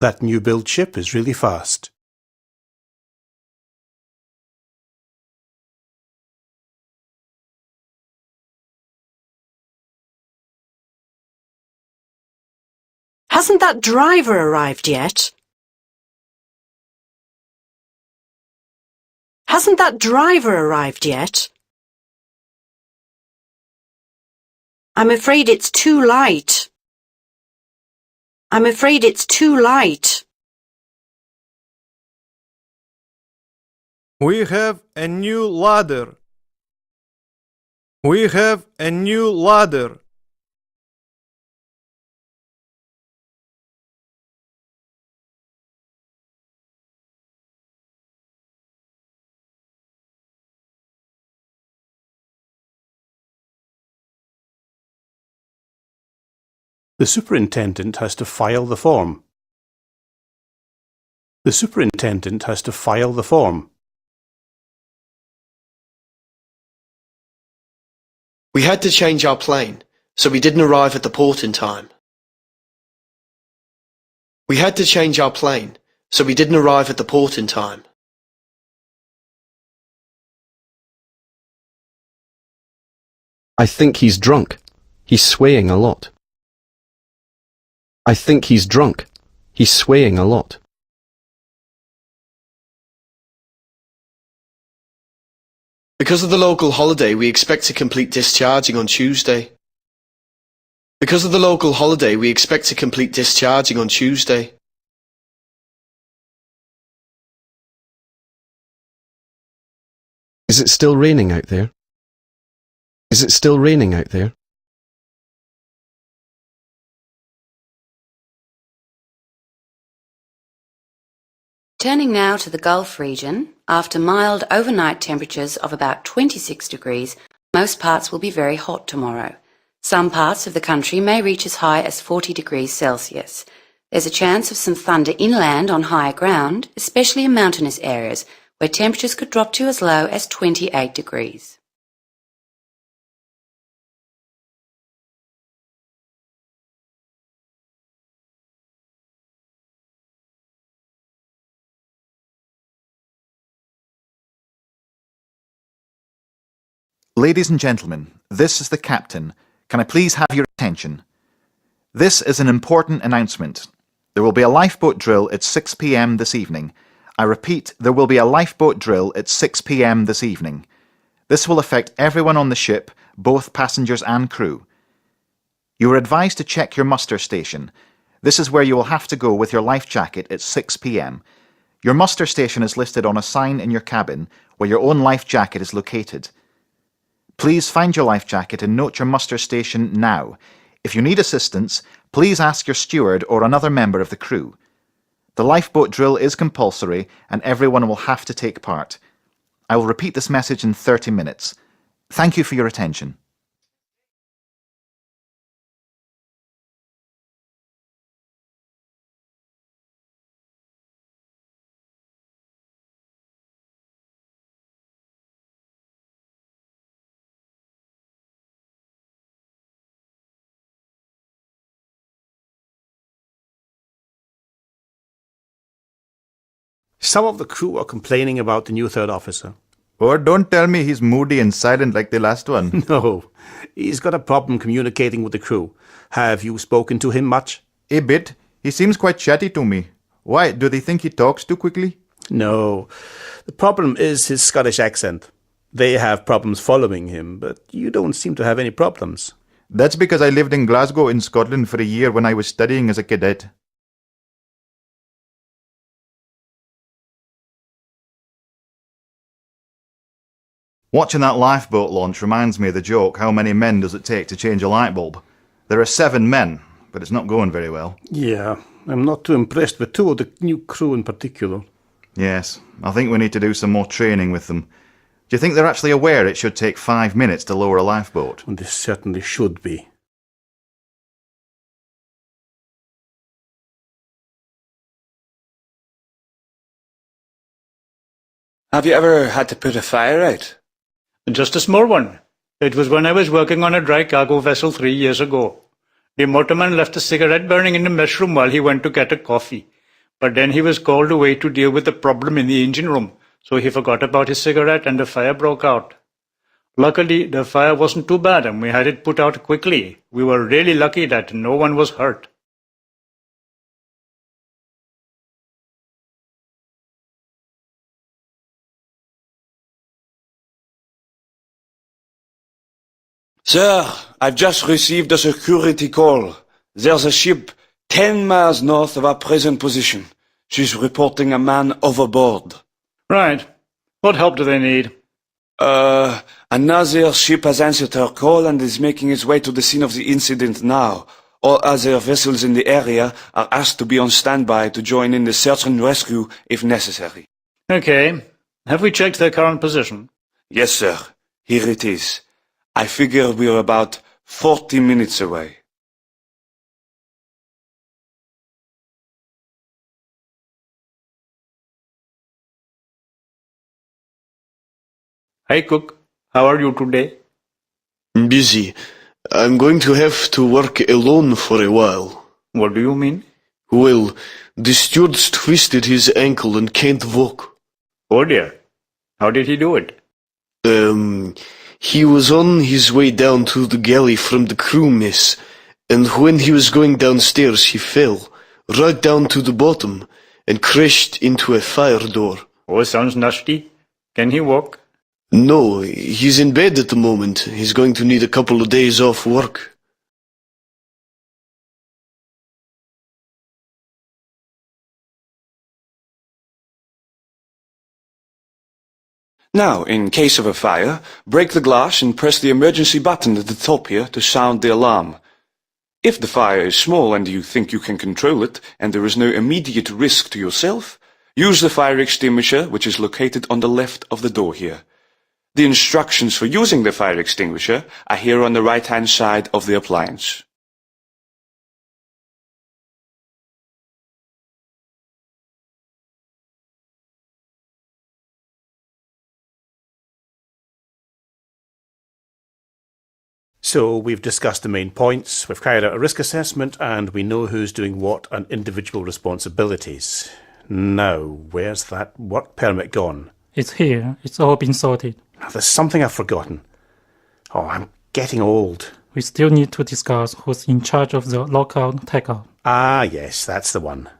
That new-built ship is really fast. Hasn't that driver arrived yet? Hasn't that driver arrived yet? I'm afraid it's too light. I'm afraid it's too light. We have a new ladder. We have a new ladder. The superintendent has to file the form. The superintendent has to file the form. We had to change our plane, so we didn't arrive at the port in time. We had to change our plane, so we didn't arrive at the port in time. I think he's drunk. He's swaying a lot. I think he's drunk. He's swaying a lot. Because of the local holiday, we expect to complete discharging on Tuesday. Because of the local holiday, we expect to complete discharging on Tuesday. Is it still raining out there? Is it still raining out there? Turning now to the Gulf region, after mild overnight temperatures of about 26 degrees, most parts will be very hot tomorrow. Some parts of the country may reach as high as 40 degrees Celsius. There's a chance of some thunder inland on higher ground, especially in mountainous areas, where temperatures could drop to as low as 28 degrees. Ladies and gentlemen, this is the captain. Can I please have your attention? This is an important announcement. There will be a lifeboat drill at 6 p.m. this evening. I repeat, there will be a lifeboat drill at 6 p.m. this evening. This will affect everyone on the ship, both passengers and crew. You are advised to check your muster station. This is where you will have to go with your life jacket at 6 p.m. Your muster station is listed on a sign in your cabin where your own life jacket is located. Please find your life jacket and note your muster station now. If you need assistance, please ask your steward or another member of the crew. The lifeboat drill is compulsory and everyone will have to take part. I will repeat this message in 30 minutes. Thank you for your attention. Some of the crew are complaining about the new third officer. Oh, don't tell me he's moody and silent like the last one. No, he's got a problem communicating with the crew. Have you spoken to him much? A bit. He seems quite chatty to me. Why, do they think he talks too quickly? No, the problem is his Scottish accent. They have problems following him, but you don't seem to have any problems. That's because I lived in Glasgow in Scotland for a year when I was studying as a cadet. Watching that lifeboat launch reminds me of the joke, how many men does it take to change a light bulb? There are 7 men, but it's not going very well. Yeah, I'm not too impressed with 2 of the new crew in particular. Yes, I think we need to do some more training with them. Do you think they're actually aware it should take 5 minutes to lower a lifeboat? And they certainly should be. Have you ever had to put a fire out? Just a small one. It was when I was working on a dry cargo vessel 3 years ago. The motorman left a cigarette burning in the mess room while he went to get a coffee. But then he was called away to deal with the problem in the engine room, so he forgot about his cigarette and the fire broke out. Luckily, the fire wasn't too bad and we had it put out quickly. We were really lucky that no one was hurt. Sir, I've just received a security call. There's a ship 10 miles north of our present position. She's reporting a man overboard. Right. What help do they need? Another ship has answered her call and is making its way to the scene of the incident now. All other vessels in the area are asked to be on standby to join in the search and rescue if necessary. Okay. Have we checked their current position? Yes, sir. Here it is. I figure we're about 40 minutes away. Hey, Cook. How are you today? Busy. I'm going to have to work alone for a while. What do you mean? Well, the steward's twisted his ankle and can't walk. Oh dear. How did he do it? He was on his way down to the galley from the crew mess, and when he was going downstairs he fell, right down to the bottom, and crashed into a fire door. Oh, sounds nasty. Can he walk? No, he's in bed at the moment. He's going to need a couple of days off work. Now, in case of a fire, break the glass and press the emergency button at the top here to sound the alarm. If the fire is small and you think you can control it, and there is no immediate risk to yourself, use the fire extinguisher, which is located on the left of the door here. The instructions for using the fire extinguisher are here on the right-hand side of the appliance. So we've discussed the main points, we've carried out a risk assessment, and we know who's doing what and individual responsibilities. Now, where's that work permit gone? It's here. It's all been sorted. There's something I've forgotten. Oh, I'm getting old. We still need to discuss who's in charge of the lockout takeout. Ah, yes, that's the one.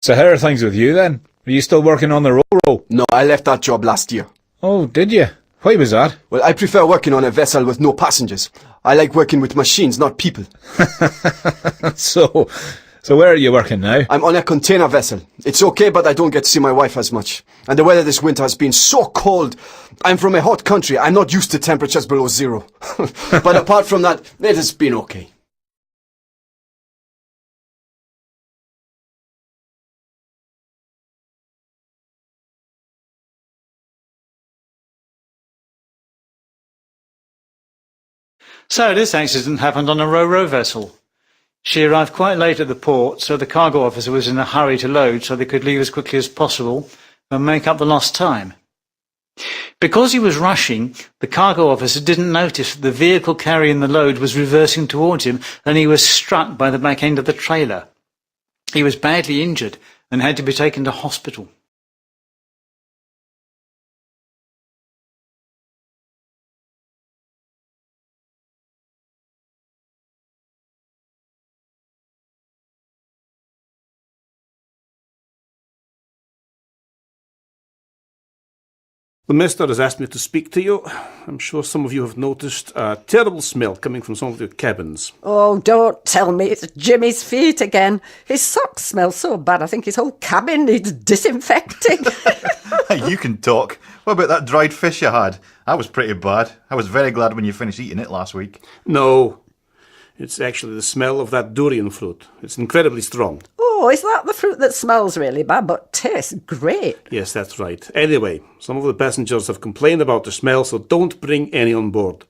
So how are things with you then? Are you still working on the roll? No, I left that job last year. Oh, did you? Why was that? Well, I prefer working on a vessel with no passengers. I like working with machines, not people. So where are you working now? I'm on a container vessel. It's okay, but I don't get to see my wife as much. And the weather this winter has been so cold. I'm from a hot country. I'm not used to temperatures below zero. But apart from that, it has been okay. So this accident happened on a ro-ro vessel. She arrived quite late at the port, so the cargo officer was in a hurry to load so they could leave as quickly as possible and make up the lost time. Because he was rushing, the cargo officer didn't notice that the vehicle carrying the load was reversing towards him and he was struck by the back end of the trailer. He was badly injured and had to be taken to hospital. The mister has asked me to speak to you. I'm sure some of you have noticed a terrible smell coming from some of your cabins. Oh, don't tell me it's Jimmy's feet again. His socks smell so bad I think his whole cabin needs disinfecting. You can talk. What about that dried fish you had? That was pretty bad. I was very glad when you finished eating it last week. No, it's actually the smell of that durian fruit. It's incredibly strong. Oh, is that the fruit that smells really bad but tastes great? Yes, that's right. Anyway, some of the passengers have complained about the smell, so don't bring any on board.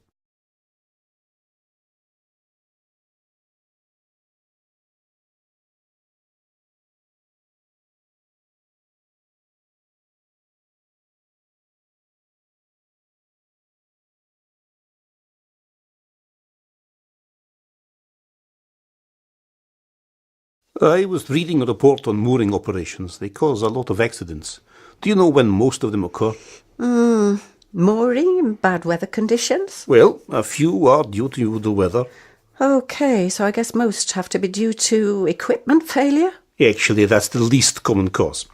I was reading a report on mooring operations. They cause a lot of accidents. Do you know when most of them occur? Mooring in bad weather conditions? Well, a few are due to the weather. Okay, so I guess most have to be due to equipment failure? Actually, that's the least common cause.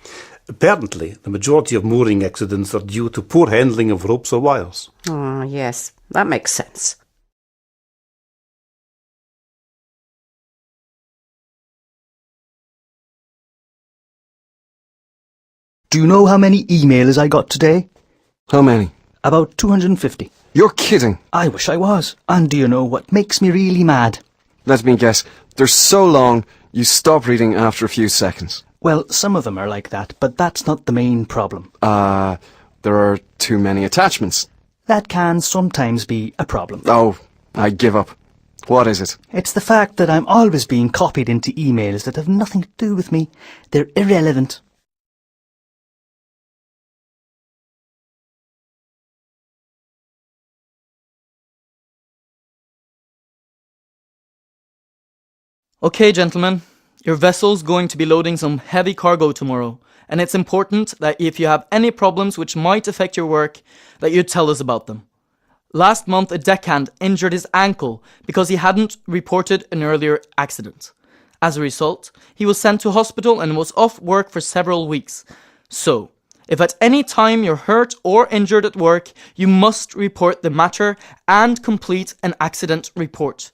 Apparently, the majority of mooring accidents are due to poor handling of ropes or wires. Ah, yes, that makes sense. Do you know how many emails I got today? How many? About 250. You're kidding. I wish I was. And do you know what makes me really mad? Let me guess. They're so long, you stop reading after a few seconds. Well, some of them are like that, but that's not the main problem. There are too many attachments. That can sometimes be a problem. Oh, I give up. What is it? It's the fact that I'm always being copied into emails that have nothing to do with me. They're irrelevant. Okay, gentlemen, your vessel's going to be loading some heavy cargo tomorrow, and it's important that if you have any problems which might affect your work, that you tell us about them. Last month, a deckhand injured his ankle because he hadn't reported an earlier accident. As a result, he was sent to hospital and was off work for several weeks. So, if at any time you're hurt or injured at work, you must report the matter and complete an accident report.